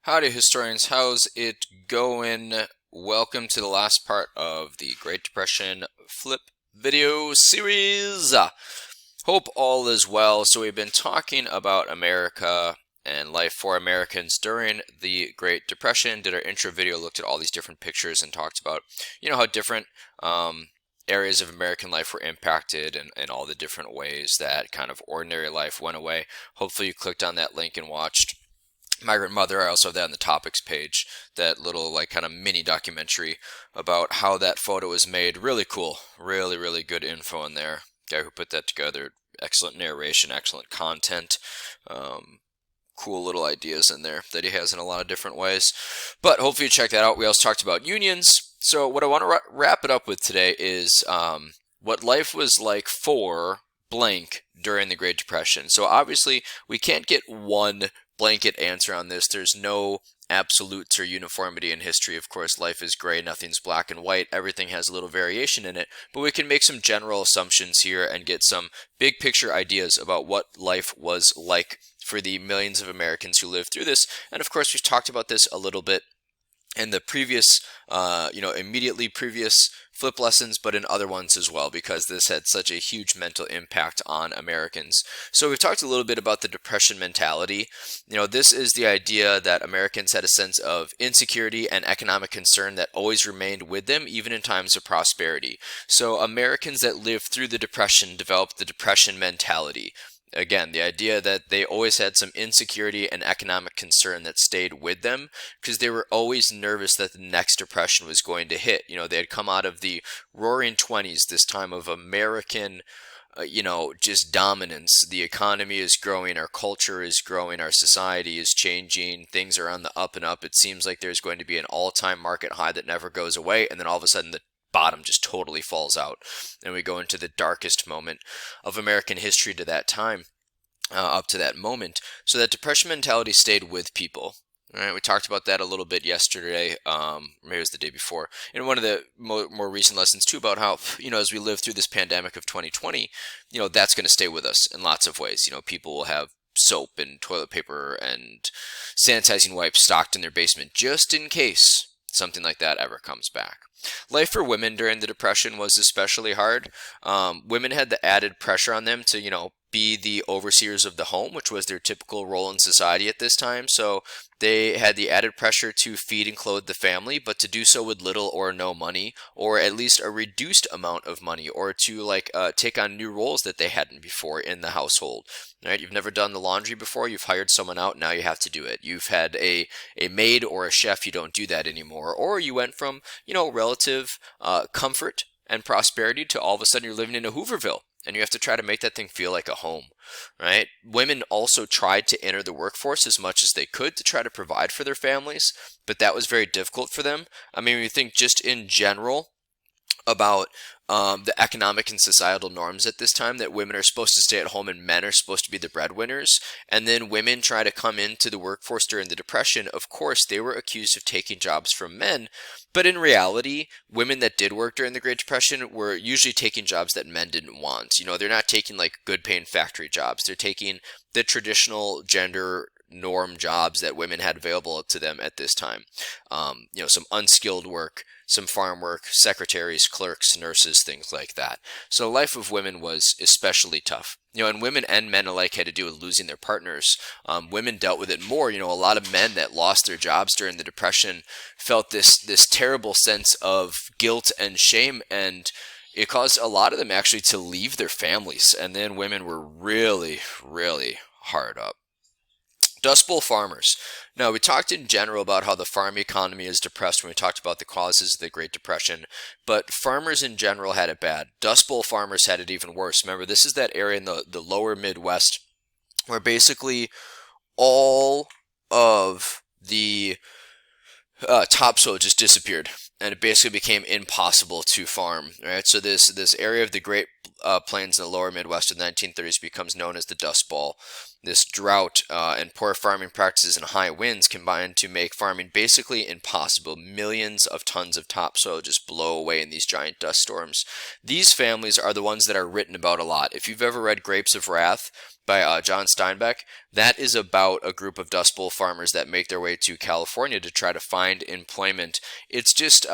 Howdy, historians. How's it going? Welcome to the last part of the Great Depression Flip video series. Hope all is well. So we've been talking about America and life for Americans during the Great Depression. Did our intro video, looked at all these different pictures and talked about, how different areas of American life were impacted and all the different ways that kind of ordinary life went away. Hopefully you clicked on that link and watched Migrant Mother. I also have that on the topics page, that little like kind of mini documentary about how that photo was made. Really cool, really good info in there. Guy who put that together, excellent narration, excellent content, cool little ideas in there that he has in a lot of different ways. But hopefully you check that out. We also talked about unions. So what I want to wrap it up with today is what life was like for blank during the Great Depression. So obviously we can't get one blanket answer on this. There's no absolutes or uniformity in history. Of course, life is gray, nothing's black and white. Everything has a little variation in it, but we can make some general assumptions here and get some big picture ideas about what life was like for the millions of Americans who lived through this. And of course, we've talked about this a little bit in the previous, immediately previous flip lessons, but in other ones as well, because this had such a huge mental impact on Americans. So we've talked a little bit about the Depression mentality. This is the idea that Americans had a sense of insecurity and economic concern that always remained with them, even in times of prosperity. So Americans that lived through the Depression developed the Depression mentality. Again, the idea that they always had some insecurity and economic concern that stayed with them because they were always nervous that the next depression was going to hit. They had come out of the roaring 20s, this time of American, just dominance. The economy is growing, our culture is growing, our society is changing, things are on the up and up. It seems like there's going to be an all-time market high that never goes away, and then all of a sudden the bottom just totally falls out, and we go into the darkest moment of American history to that time, up to that moment. So that Depression mentality stayed with people. All right, we talked about that a little bit yesterday, maybe it was the day before, in one of the more recent lessons too, about how, as we live through this pandemic of 2020, that's going to stay with us in lots of ways. People will have soap and toilet paper and sanitizing wipes stocked in their basement just in case something like that ever comes back. Life for women during the Depression was especially hard. Women had the added pressure on them to, be the overseers of the home, which was their typical role in society at this time. So they had the added pressure to feed and clothe the family, but to do so with little or no money, or at least a reduced amount of money, or to take on new roles that they hadn't before in the household. Right? You've never done the laundry before, you've hired someone out, now you have to do it. You've had a maid or a chef, you don't do that anymore. Or you went from, relative comfort and prosperity to all of a sudden you're living in a Hooverville, and you have to try to make that thing feel like a home, right? Women also tried to enter the workforce as much as they could to try to provide for their families, but that was very difficult for them. I mean, when you think just in general about the economic and societal norms at this time, that women are supposed to stay at home and men are supposed to be the breadwinners, and then women try to come into the workforce during the Depression. Of course, they were accused of taking jobs from men, but in reality, women that did work during the Great Depression were usually taking jobs that men didn't want. They're not taking like good paying factory jobs. They're taking the traditional gender norm jobs that women had available to them at this time. Some unskilled work, some farm work, secretaries, clerks, nurses, things like that. So the life of women was especially tough. And women and men alike had to do with losing their partners. Women dealt with it more. A lot of men that lost their jobs during the Depression felt this terrible sense of guilt and shame, and it caused a lot of them actually to leave their families. And then women were really hard up. Dust Bowl farmers. Now, we talked in general about how the farm economy is depressed when we talked about the causes of the Great Depression, but farmers in general had it bad. Dust Bowl farmers had it even worse. Remember, this is that area in the lower Midwest where basically all of the topsoil just disappeared, and it basically became impossible to farm. Right, so this area of the Great Plains in the lower Midwest in the 1930s becomes known as the Dust Bowl. This drought and poor farming practices and high winds combined to make farming basically impossible. Millions of tons of topsoil just blow away in these giant dust storms. These families are the ones that are written about a lot. If you've ever read Grapes of Wrath by John Steinbeck, that is about a group of Dust Bowl farmers that make their way to California to try to find employment. It's just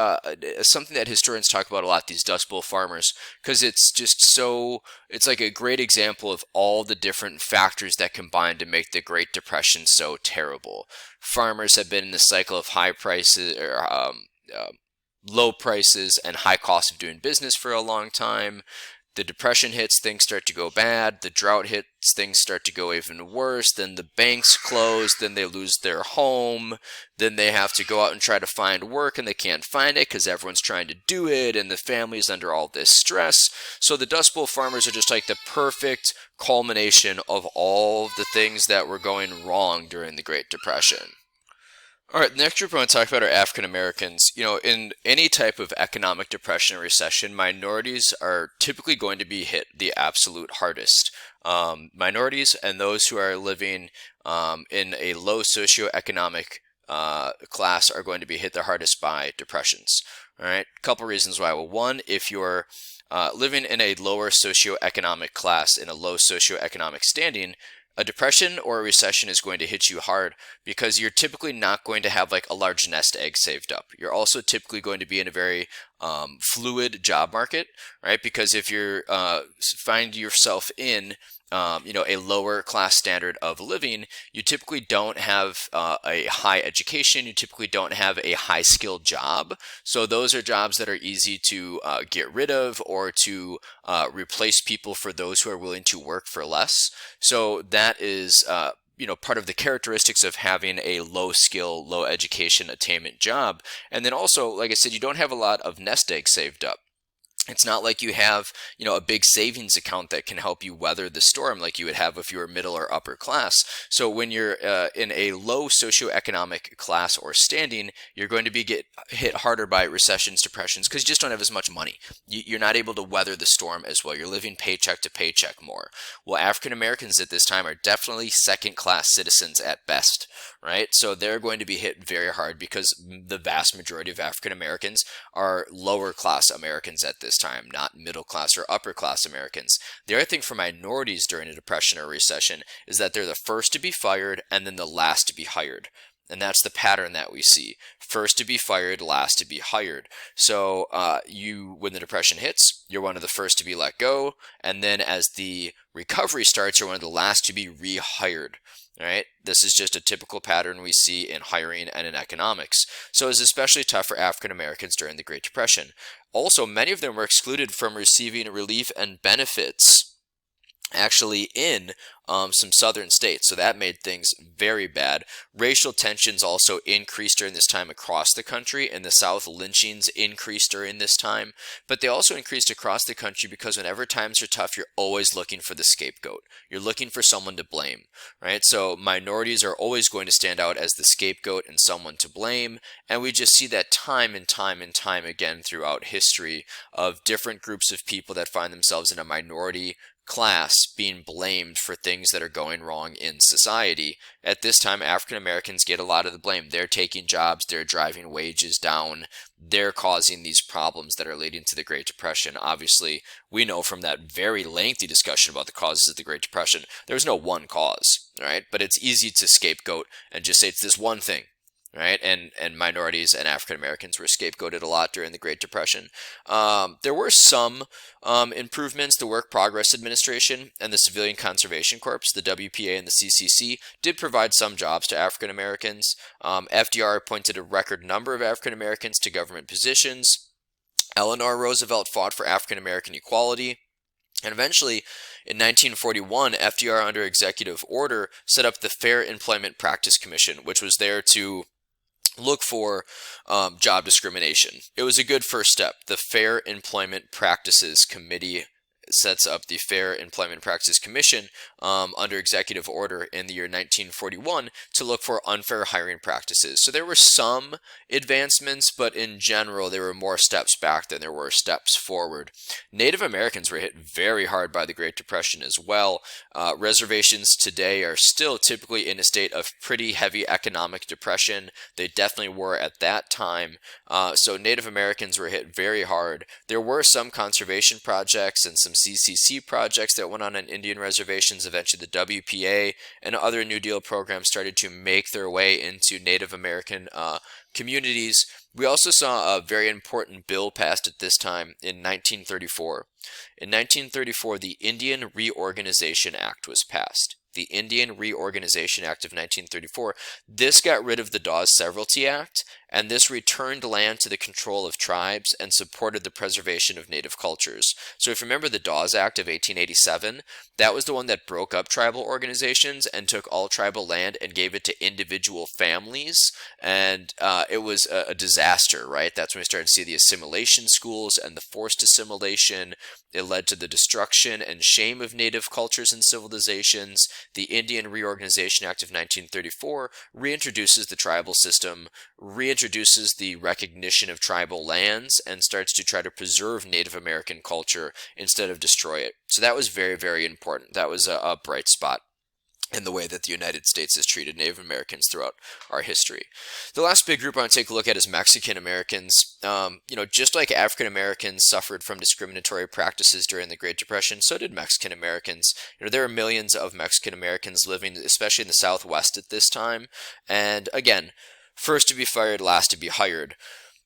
something that historians talk about a lot, these Dust Bowl farmers, because it's just so, it's like a great example of all the different factors that combine to make the Great Depression so terrible. Farmers have been in the cycle of high prices, or low prices and high cost of doing business for a long time. The depression hits, things start to go bad. The drought hits, things start to go even worse. Then the banks close, then they lose their home. Then they have to go out and try to find work, and they can't find it because everyone's trying to do it, and the family's under all this stress. So the Dust Bowl farmers are just like the perfect culmination of all the things that were going wrong during the Great Depression. All right, the next group I want to talk about are African Americans. You know, in any type of economic depression or recession, minorities are typically going to be hit the absolute hardest. Minorities and those who are living in a low socioeconomic class are going to be hit the hardest by depressions. All right, a couple reasons why. Well, one, if you're living in a lower socioeconomic class, in a low socioeconomic standing, a depression or a recession is going to hit you hard because you're typically not going to have like a large nest egg saved up. You're also typically going to be in a very fluid job market, right? Because if you're find yourself in a lower class standard of living, you typically don't have a high education. You typically don't have a high skilled job. So those are jobs that are easy to get rid of or to replace people for those who are willing to work for less. So that is part of the characteristics of having a low skill, low education attainment job. And then also, like I said, you don't have a lot of nest eggs saved up. It's not like you have, a big savings account that can help you weather the storm like you would have if you were middle or upper class. So when you're in a low socioeconomic class or standing, you're going to get hit harder by recessions, depressions, because you just don't have as much money. You're not able to weather the storm as well. You're living paycheck to paycheck more. Well, African Americans at this time are definitely second-class citizens at best, right? So they're going to be hit very hard because the vast majority of African Americans are lower-class Americans at this time, not middle class or upper class Americans. The other thing for minorities during a depression or recession is that they're the first to be fired and then the last to be hired. And that's the pattern that we see. First to be fired, last to be hired. So when the depression hits, you're one of the first to be let go. And then as the recovery starts, you're one of the last to be rehired. All right, this is just a typical pattern we see in hiring and in economics. So it's especially tough for African Americans during the Great Depression. Also, many of them were excluded from receiving relief and benefits actually in some southern states, so that made things very bad. Racial tensions also increased during this time across the country. In the South, lynchings increased during this time, but they also increased across the country because whenever times are tough, you're always looking for the scapegoat. You're looking for someone to blame, right? So minorities are always going to stand out as the scapegoat and someone to blame, and we just see that time and time and time again throughout history of different groups of people that find themselves in a minority class being blamed for things that are going wrong in society. At this time, African Americans get a lot of the blame. They're taking jobs, they're driving wages down, they're causing these problems that are leading to the Great Depression. Obviously, we know from that very lengthy discussion about the causes of the Great Depression, there was no one cause, right? But it's easy to scapegoat and just say it's this one thing. Right, and minorities and African Americans were scapegoated a lot during the Great Depression. There were some improvements. The Work Progress Administration and the Civilian Conservation Corps, the WPA and the CCC, did provide some jobs to African Americans. FDR appointed a record number of African Americans to government positions. Eleanor Roosevelt fought for African American equality. And eventually, in 1941, FDR, under executive order, set up the Fair Employment Practice Commission, which was there to look for job discrimination. It was a good first step. The Fair Employment Practices Committee sets up the Fair Employment Practices Commission under executive order in the year 1941 to look for unfair hiring practices. So there were some advancements, but in general, there were more steps back than there were steps forward. Native Americans were hit very hard by the Great Depression as well. Reservations today are still typically in a state of pretty heavy economic depression. They definitely were at that time. So Native Americans were hit very hard. There were some conservation projects and some CCC projects that went on Indian reservations. Eventually the WPA and other New Deal programs started to make their way into Native American communities. We also saw a very important bill passed at this time in 1934. In 1934, the Indian Reorganization Act was passed. The Indian Reorganization Act of 1934. This got rid of the Dawes Severalty Act, and this returned land to the control of tribes and supported the preservation of native cultures. So if you remember the Dawes Act of 1887, that was the one that broke up tribal organizations and took all tribal land and gave it to individual families, and it was a disaster, right? That's when we started to see the assimilation schools and the forced assimilation. It led to the destruction and shame of native cultures and civilizations. The Indian Reorganization Act of 1934 reintroduces the tribal system, reintroduces the recognition of tribal lands, and starts to try to preserve Native American culture instead of destroy it. So that was very, very important. That was a bright spot in the way that the United States has treated Native Americans throughout our history. The last big group I want to take a look at is Mexican Americans. Just like African Americans suffered from discriminatory practices during the Great Depression, so did Mexican Americans. There are millions of Mexican Americans living, especially in the Southwest at this time. And again, first to be fired, last to be hired.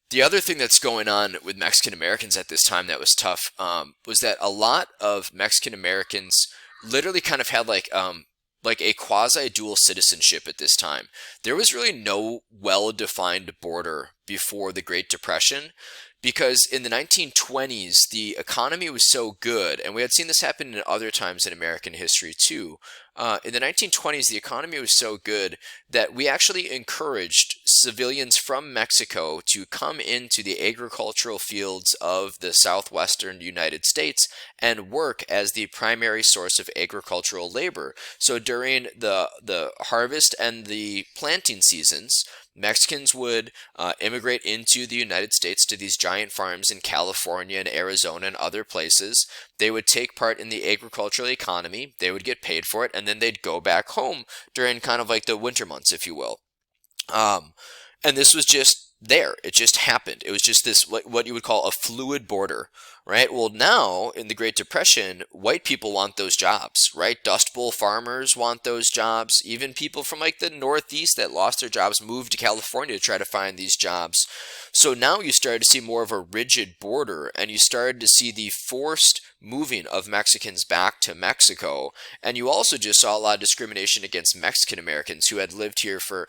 The other thing that's going on with Mexican Americans at this time that was tough was that a lot of Mexican Americans literally kind of had like a quasi-dual citizenship at this time. There was really no well-defined border before the Great Depression, because in the 1920s, the economy was so good, and we had seen this happen in other times in American history too. In the 1920s, the economy was so good that we actually encouraged civilians from Mexico to come into the agricultural fields of the southwestern United States and work as the primary source of agricultural labor. So during the harvest and the planting seasons, Mexicans would immigrate into the United States to these giant farms in California and Arizona and other places. They would take part in the agricultural economy, they would get paid for it, and then they'd go back home during kind of like the winter months, if you will. And this was just there. It just happened. It was just this, what you would call a fluid border, right? Well, now in the Great Depression, white people want those jobs, right? Dust Bowl farmers want those jobs. Even people from like the Northeast that lost their jobs moved to California to try to find these jobs. So now you started to see more of a rigid border, and you started to see the forced moving of Mexicans back to Mexico. And you also just saw a lot of discrimination against Mexican Americans who had lived here for,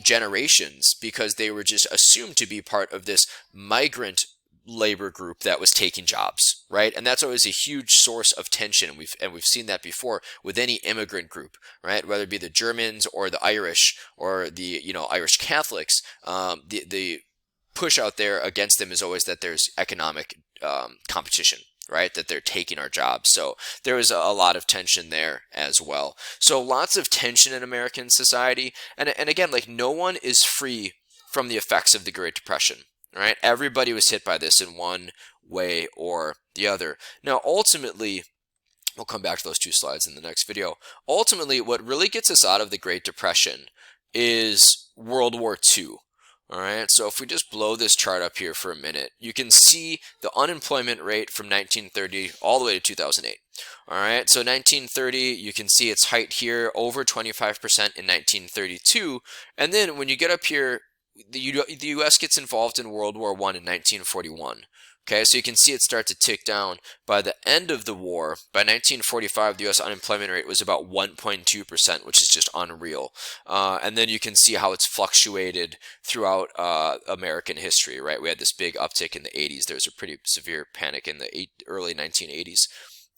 generations, because they were just assumed to be part of this migrant labor group that was taking jobs, right? And that's always a huge source of tension, and we've seen that before with any immigrant group, right? Whether it be the Germans or the Irish or the Irish Catholics, the push out there against them is always that there's economic competition, right? That they're taking our jobs. So there was a lot of tension there as well. So lots of tension in American society, and again, like, no one is free from the effects of the Great Depression. Right? Everybody was hit by this in one way or the other. Now, ultimately, we'll come back to those two slides in the next video. Ultimately, what really gets us out of the Great Depression is World War II. All right, so if we just blow this chart up here for a minute, you can see the unemployment rate from 1930 all the way to 2008. All right, so 1930, you can see its height here, over 25% in 1932. And then when you get up here, the U.S. gets involved in World War I in 1941. Okay, so you can see it start to tick down. By the end of the war, by 1945, the U.S. unemployment rate was about 1.2%, which is just unreal. And then you can see how it's fluctuated throughout American history, right? We had this big uptick in the 80s. There was a pretty severe panic in the early 1980s.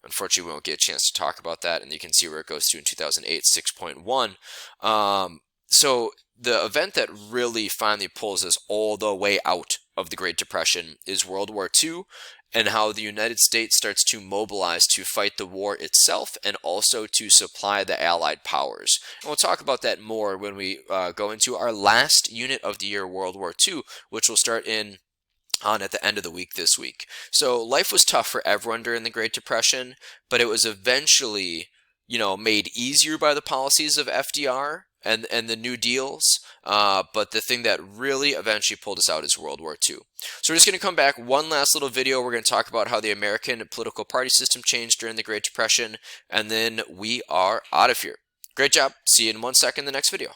Unfortunately, we won't get a chance to talk about that. And you can see where it goes to in 2008, 6.1. So the event that really finally pulls us all the way out of the Great Depression is World War II, and how the United States starts to mobilize to fight the war itself and also to supply the Allied powers. And we'll talk about that more when we go into our last unit of the year, World War II, which will start on at the end of the week this week. So life was tough for everyone during the Great Depression, but it was eventually, made easier by the policies of FDR and the New Deals. But the thing that really eventually pulled us out is World War II. So we're just going to come back one last little video. We're going to talk about how the American political party system changed during the Great Depression, and then we are out of here. Great job. See you in 1 second in the next video.